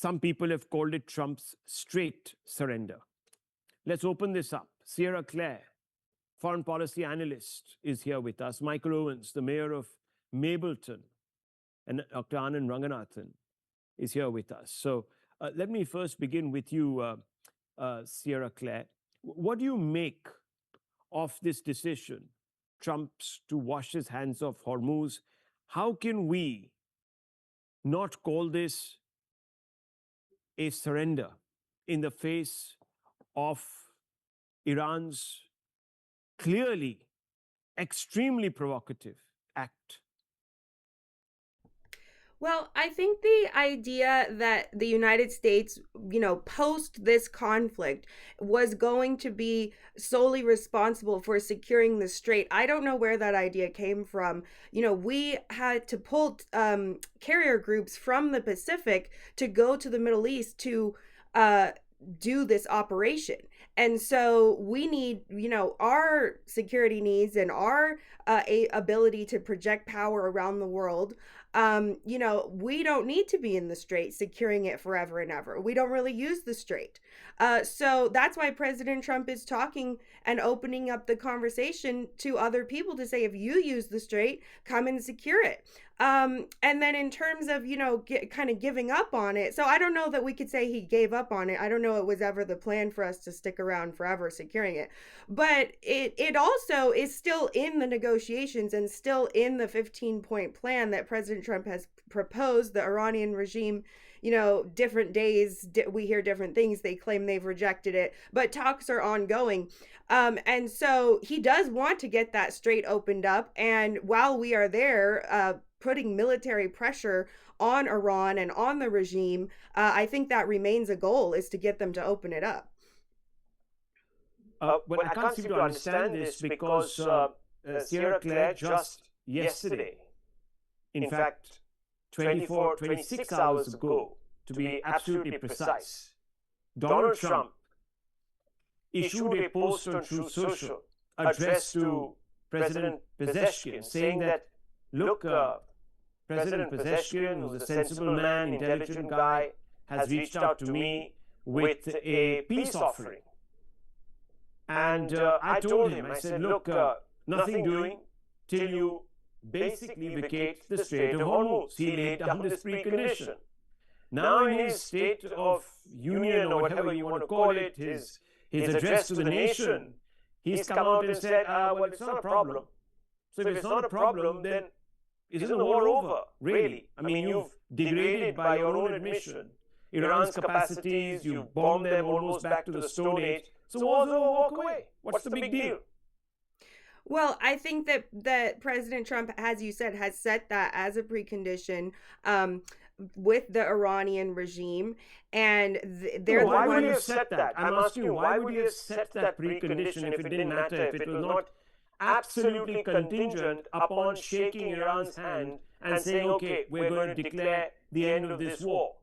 Some people have called it Trump's straight surrender. Let's open this up. Sierra Claire, foreign policy analyst, is here with us. Michael Owens, the mayor of Mableton, and Dr. Anand Ranganathan is here with us. So let me first begin with you, Sierra Claire. What do you make of this decision, Trump's to wash his hands of Hormuz? How can we not call this a surrender in the face of Iran's clearly extremely provocative act? Well, I think the idea that the United States, post this conflict was going to be solely responsible for securing the strait, I don't know where that idea came from. We had to pull carrier groups from the Pacific to go to the Middle East to do this operation. And so we need, our security needs and our ability to project power around the world. We don't need to be in the strait securing it forever and ever. We don't really use the strait. So that's why President Trump is talking and opening up the conversation to other people to say, if you use the strait, come and secure it. And then in terms of, kind of giving up on it. So I don't know that we could say he gave up on it. I don't know it was ever the plan for us to stick around forever securing it. But it also is still in the negotiations and still in the 15-point plan that President Trump has proposed. The Iranian regime, different days, we hear different things. They claim they've rejected it, but talks are ongoing. And so he does want to get that strait opened up. And while we are there, putting military pressure on Iran and on the regime, I think that remains a goal, is to get them to open it up. Well, I can't seem to understand this because Sierra Claire just yesterday, in fact, 26 hours ago, to be absolutely precise, Donald Trump issued a post on Truth Social addressed to President Pezeshkian, saying that, look, President Pezeshkian, who's a sensible man, intelligent guy, has reached out to me with a peace offering. And I told him, I said, look, nothing doing till you basically vacate the Strait of Hormuz. He laid down this precondition. Now in his State of Union, or whatever you want to call it, his address to the nation, he's come out and said, well, it's not a problem. So if it's not a problem, then isn't the war over, really? I mean, you've degraded, by your own admission, Iran's capacities, you've bombed them almost back to the Stone Age. So war's over, walk away. What's the big deal? Well, I think that President Trump, as you said, has set that as a precondition with the Iranian regime. And they're why would he have set that? I'm asking you, why would he have set that precondition if it didn't matter, if it was not absolutely contingent upon shaking Iran's hand and saying, okay, we're going to declare the end of this war?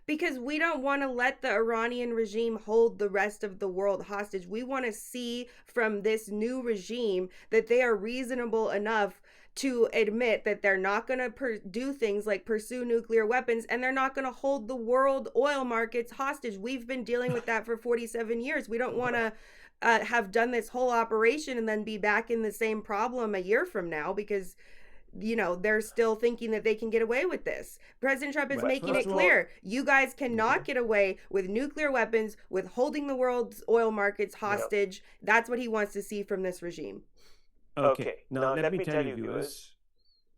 Because we don't want to let the Iranian regime hold the rest of the world hostage. We want to see from this new regime that they are reasonable enough to admit that they're not going to do things like pursue nuclear weapons, and they're not going to hold the world oil markets hostage. We've been dealing with that for 47 years. We don't want to have done this whole operation and then be back in the same problem a year from now, because they're still thinking that they can get away with this. President Trump is making it clear, you guys cannot get away with nuclear weapons, with holding the world's oil markets hostage. Yep. That's what he wants to see from this regime. Okay, now let me tell you, viewers,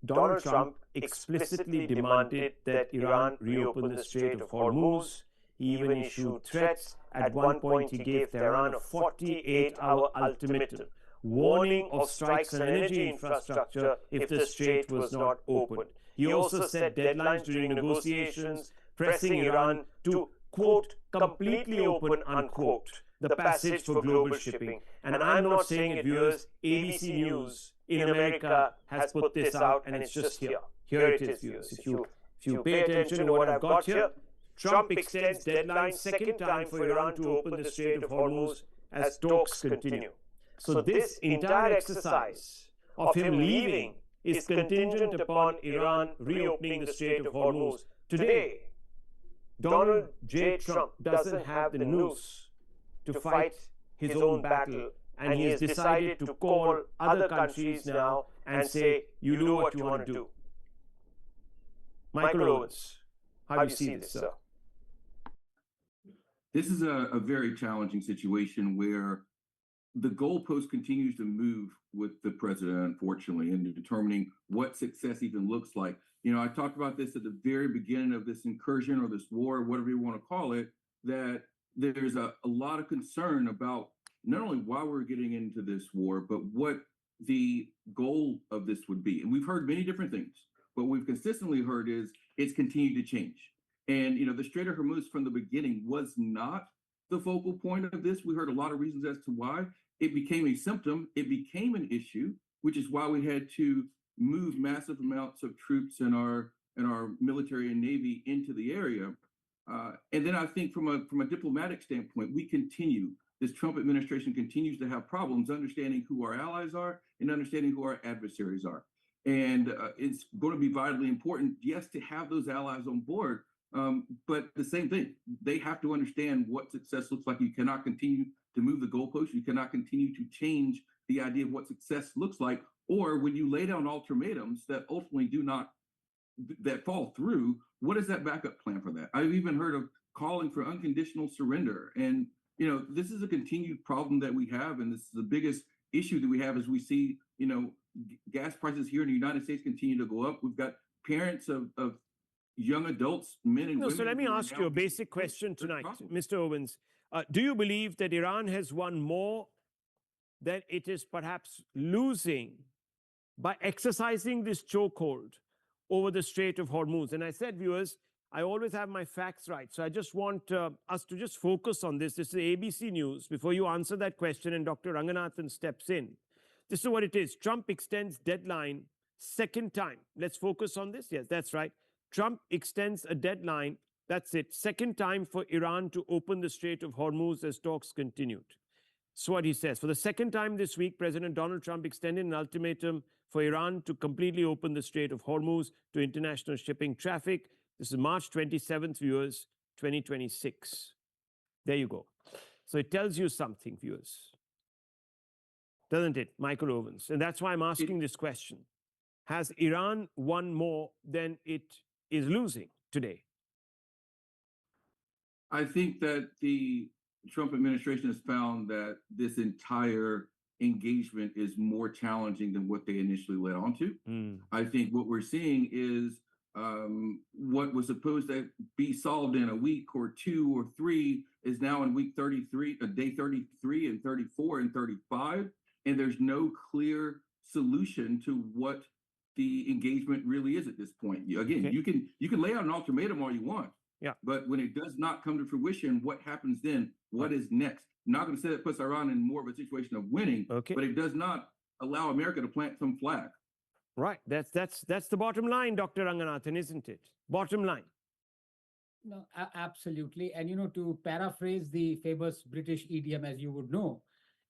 Donald Trump explicitly demanded that Iran reopen the Strait of Hormuz. He even issued threats. At one point, he gave Tehran a 48-hour ultimatum, warning of strikes on energy infrastructure if the strait was not opened. He also set deadlines during negotiations, pressing Iran to, quote, completely open, unquote, the passage for global shipping. And I'm not saying it, viewers. ABC News in America has put this out, and it's just here. Here it is, viewers. If you pay attention to what I've got here, Trump extends deadline second time for Iran to open the Strait of Hormuz as talks continue. So this entire exercise of him leaving is contingent upon Iran reopening the Strait of Hormuz. Today, Donald J. Trump doesn't have the nous to fight his own battle, and he has decided to call other countries now and say, you do what you want to do. Michael Owens, how do you see this, sir? This is a very challenging situation where the goalpost continues to move with the president, unfortunately, in determining what success even looks like. You know, I talked about this at the very beginning of this incursion or this war, whatever you want to call it, that there's a lot of concern about not only why we're getting into this war, but what the goal of this would be. And we've heard many different things, but what we've consistently heard is it's continued to change. And, you know, the Strait of Hormuz from the beginning was not the focal point of this. We heard a lot of reasons as to why. It became a symptom. It became an issue, which is why we had to move massive amounts of troops in our military and Navy into the area. And then I think from a diplomatic standpoint, this Trump administration continues to have problems understanding who our allies are and understanding who our adversaries are. And it's going to be vitally important, yes, to have those allies on board. But the same thing, they have to understand what success looks like. You cannot continue to move the goalposts. You cannot continue to change the idea of what success looks like. Or when you lay down ultimatums that ultimately that fall through, what is that backup plan for that? I've even heard of calling for unconditional surrender. And, you know, this is a continued problem that we have. And this is the biggest issue that we have as we see, you know, gas prices here in the United States continue to go up. We've got parents of young adults, men and women. So let me ask you a basic question tonight, Mr. Owens. Do you believe that Iran has won more than it is perhaps losing by exercising this chokehold over the Strait of Hormuz? And I said, viewers, I always have my facts right. So I just want us to just focus on this. This is ABC News. Before you answer that question and Dr. Ranganathan steps in, this is what it is. Trump extends deadline second time. Let's focus on this. Yes, that's right. Trump extends a deadline, that's it, second time for Iran to open the Strait of Hormuz as talks continued. So what he says, for the second time this week, President Donald Trump extended an ultimatum for Iran to completely open the Strait of Hormuz to international shipping traffic. This is March 27th, viewers, 2026. There you go. So it tells you something, viewers, doesn't it, Michael Owens? And that's why I'm asking this question. Has Iran won more than it is losing today? I think that the Trump administration has found that this entire engagement is more challenging than what they initially led on to. I think what we're seeing is what was supposed to be solved in a week or two or three is now in week 33, day 33 and 34 and 35. And there's no clear solution to what the engagement really is at this point. Again, okay, you can lay out an ultimatum all you want. Yeah. But when it does not come to fruition, what happens then? What is next? I'm not going to say that puts Iran in more of a situation of winning, okay, but it does not allow America to plant some flag. Right. That's the bottom line, Dr. Ranganathan, isn't it? Bottom line. No, absolutely. And, you know, to paraphrase the famous British idiom, as you would know,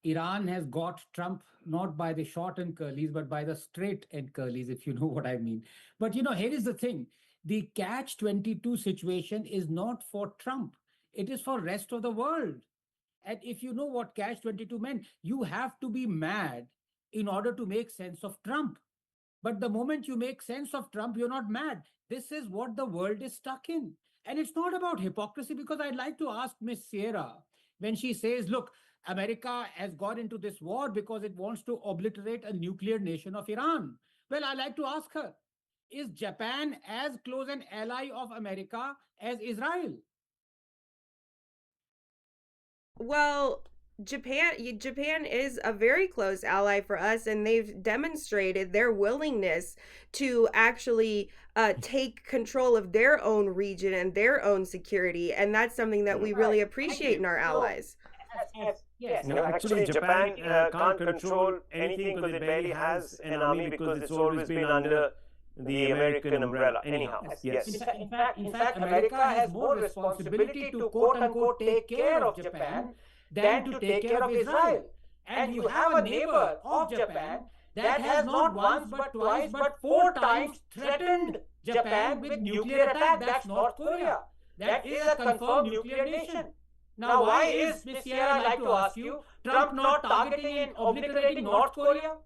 Iran has got Trump not by the short and curlies, but by the straight and curlies, if you know what I mean. But, you know, here is the thing. The catch-22 situation is not for Trump. It is for rest of the world. And if you know what catch-22 meant, you have to be mad in order to make sense of Trump. But the moment you make sense of Trump, you're not mad. This is what the world is stuck in. And it's not about hypocrisy, because I'd like to ask Miss Sierra, when she says, look, America has got into this war because it wants to obliterate a nuclear nation of Iran. Well, I'd like to ask her, is Japan as close an ally of America as Israel? Well, Japan is a very close ally for us, and they've demonstrated their willingness to actually take control of their own region and their own security, and that's something that we really appreciate in our allies. Yes. No, actually, Japan can't control anything because it barely has an army, because it's always been under the American umbrella. Anyhow, yes. In fact, America has more responsibility to quote-unquote take care of Japan than to take care of Israel. And you have a neighbor of Japan that has not once but twice but 4 times threatened Japan with nuclear attack. That's North Korea. that is a confirmed nuclear nation. Now, why is, Ms. Sierra, I'd like to ask you, Trump not targeting and obliterating North Korea?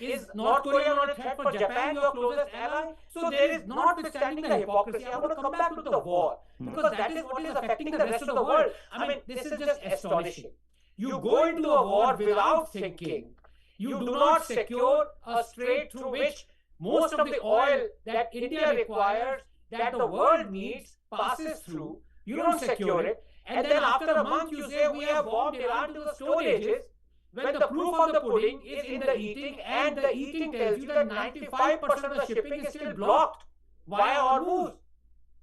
Is North Korea not a threat for Japan, your closest ally? So there is, notwithstanding the hypocrisy, I want to come back to the war, because that is what is affecting the rest of the world. I mean, this is just astonishing. You go into a war without thinking. You do not secure a strait through which most of the oil that India requires, that the world needs, passes through. You don't secure it. And then after a month, you say, we have bombed Iran to the Stone Ages, when the proof of the pudding is in the eating, and the eating tells you that 95% of the shipping is still blocked via Hormuz.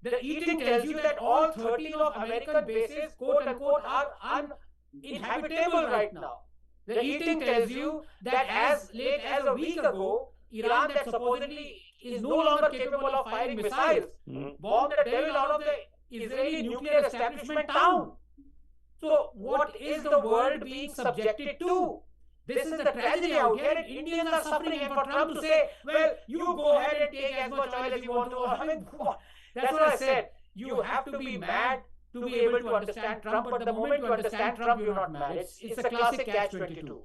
The eating tells you that all 13 of American bases, quote unquote, are uninhabitable right now. The eating tells you that as late as a week ago, Iran, that supposedly is no longer capable of firing missiles, bombed the devil out of the Israeli nuclear establishment town. So what is the world being subjected to? This is the tragedy out here, and Indians are suffering. And for Trump to say, well, you go ahead and take as much oil as you want to, I mean, that's what I said. You have to be mad to be able to understand Trump, but the moment you understand Trump, you're not mad. It's a classic catch-22.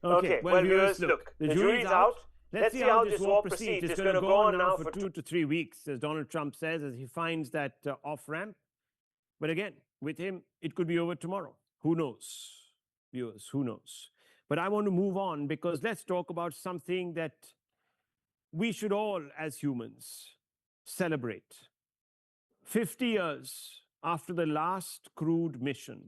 Okay, well, viewers, look, the jury's out. Let's see how this war proceeds. It's going to go on now for 2 to 3 weeks, as Donald Trump says, as he finds that off-ramp. But again, with him, it could be over tomorrow. Who knows? Viewers, who knows? But I want to move on, because let's talk about something that we should all, as humans, celebrate. 50 years after the last crewed mission